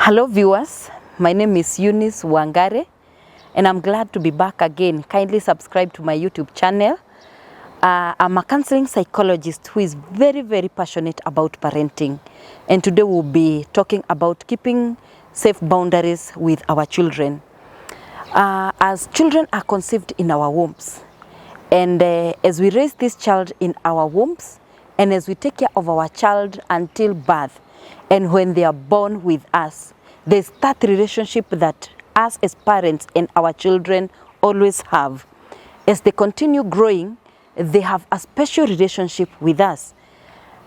Hello viewers, my name is Eunice Wangare and I'm glad to be back again. Kindly subscribe to my YouTube channel. I'm a counseling psychologist who is very passionate about parenting, and today we'll be talking about keeping safe boundaries with our children. As children are conceived in our wombs, and as we raise this child in our wombs, and as we take care of our child until birth, and when they are born with us, there's that relationship that us as parents and our children always have. As they continue growing, they have a special relationship with us.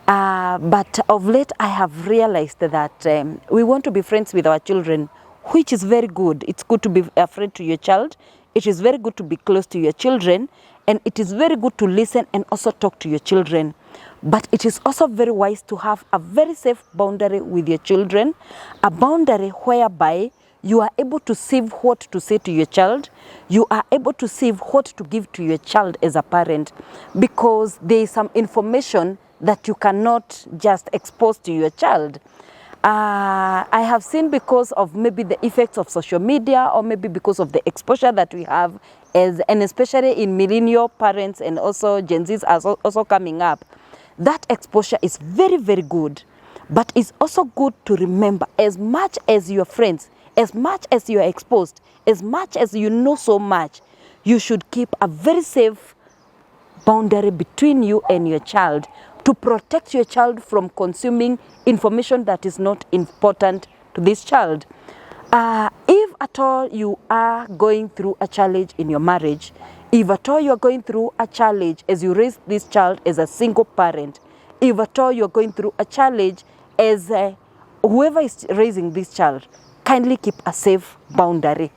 But of late, I have realized that we want to be friends with our children, which is very good. It's good to be a friend to your child. It is very good to be close to your children. And it is very good to listen and also talk to your children. But it is also very wise to have a very safe boundary with your children, a boundary whereby you are able to save what to say to your child. You are able to save what to give to your child as a parent, because there is some information that you cannot just expose to your child. I have seen, because of maybe the effects of social media, or maybe because of the exposure that we have, and especially in millennial parents and also Gen Zs are also coming up, that exposure is very good. But it's also good to remember, as much as your friends, as much as you are exposed, as much as you know so much, you should keep a very safe boundary between you and your child to protect your child from consuming information that is not important to this child. If at all you are going through a challenge in your marriage, if at all you are going through a challenge as you raise this child as a single parent, if at all you are going through a challenge as whoever is raising this child, kindly keep a safe boundary.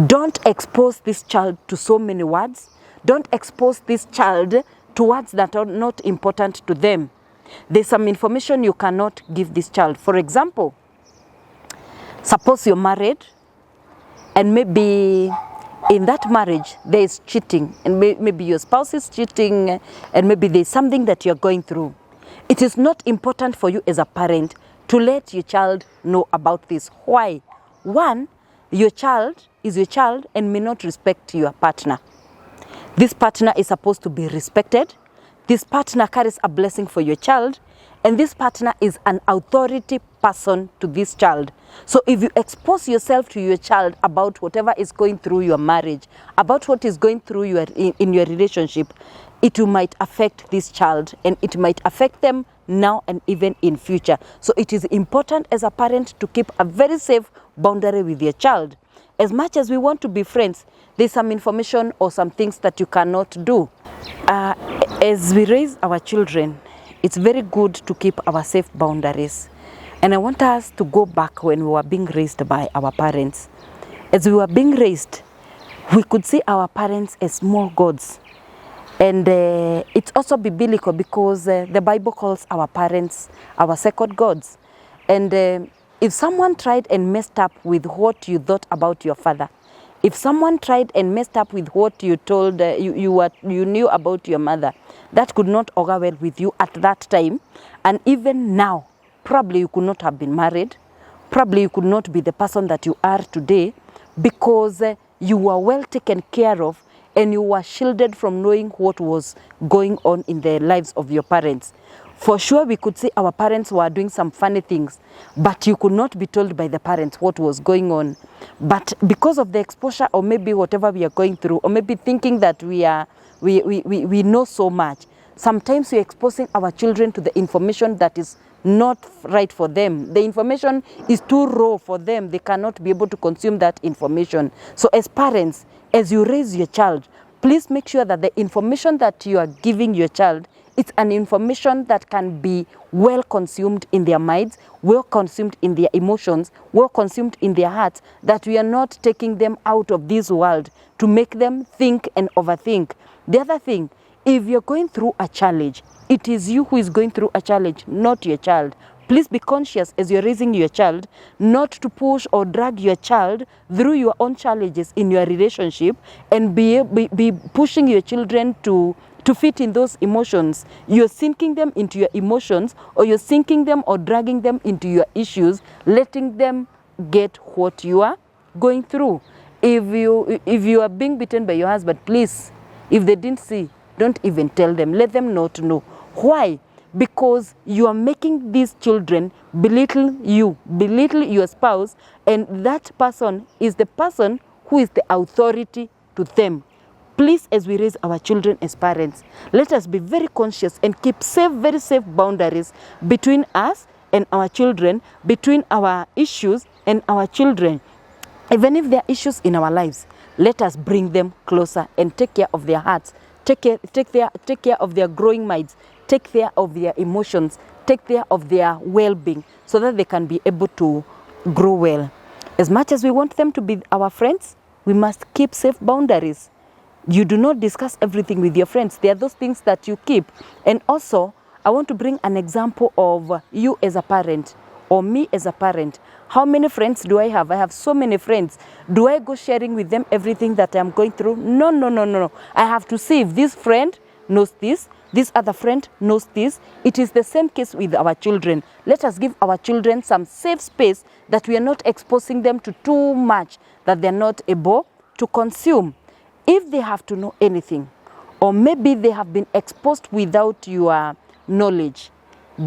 Don't expose this child to so many words. Don't expose this child to words that are not important to them. There's some information you cannot give this child. For example, suppose you're married, and maybe in that marriage there is cheating, and maybe your spouse is cheating, and maybe there's something that you're going through. It is not important for you as a parent to let your child know about this. Why? One, your child is your child and may not respect your partner. This partner is supposed to be respected. This partner carries a blessing for your child, and this partner is an authority person to this child. So if you expose yourself to your child about whatever is going through your marriage, about what is going through in your relationship, it might affect this child, and it might affect them now and even in future. So it is important as a parent to keep a very safe boundary with your child. As much as we want to be friends, there's some information or some things that you cannot do. As we raise our children, it's very good to keep our safe boundaries. And I want us to go back when we were being raised by our parents. As we were being raised, we could see our parents as small gods. And it's also biblical, because the Bible calls our parents our second gods. And if someone tried and messed up with what you thought about your father, if someone tried and messed up with what you told you knew about your mother, that could not augur well with you at that time. And even now, probably you could not have been married. Probably you could not be the person that you are today, because you were well taken care of, and you were shielded from knowing what was going on in the lives of your parents. For sure, we could see our parents were doing some funny things, but you could not be told by the parents what was going on. But because of the exposure, or maybe whatever we are going through, or maybe thinking that we know so much, sometimes we're exposing our children to the information that is not right for them. The information is too raw for them. They cannot be able to consume that information. So as parents, as you raise your child, please make sure that the information that you are giving your child, it's an information that can be well consumed in their minds, well consumed in their emotions, well consumed in their hearts, that we are not taking them out of this world to make them think and overthink. The other thing, if you're going through a challenge, it is you who is going through a challenge, not your child. Please be conscious as you're raising your child not to push or drag your child through your own challenges in your relationship, and be pushing your children to to fit in those emotions. You're sinking them into your emotions, or you're sinking them or dragging them into your issues, letting them get what you are going through. If you are being beaten by your husband, please, if they didn't see, don't even tell them. Let them not know. Why? Because you are making these children belittle you, belittle your spouse, and that person is the person who is the authority to them. Please, as we raise our children as parents, let us be very conscious and keep very safe boundaries between us and our children, between our issues and our children. Even if there are issues in our lives, let us bring them closer and take care of their hearts, take care of their growing minds, take care of their emotions, take care of their well-being, so that they can be able to grow well. As much as we want them to be our friends, we must keep safe boundaries. You do not discuss everything with your friends. There are those things that you keep. And also, I want to bring an example of you as a parent, or me as a parent. How many friends do I have? I have so many friends. Do I go sharing with them everything that I'm going through? No. I have to see if this friend knows this other friend knows this. It is the same case with our children. Let us give our children some safe space, that we are not exposing them to too much that they're not able to consume. If they have to know anything, or maybe they have been exposed without your knowledge,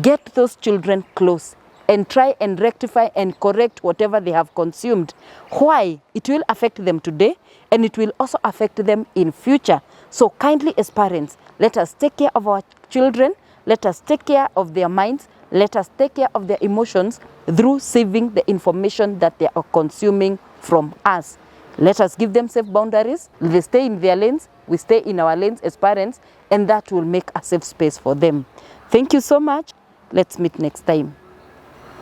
get those children close and try and rectify and correct whatever they have consumed. Why? It will affect them today, and it will also affect them in future. So kindly, as parents, let us take care of our children, let us take care of their minds, let us take care of their emotions through saving the information that they are consuming from us. Let us give them safe boundaries. They stay in their lanes, we stay in our lanes as parents, and that will make a safe space for them. Thank you so much. Let's meet next time.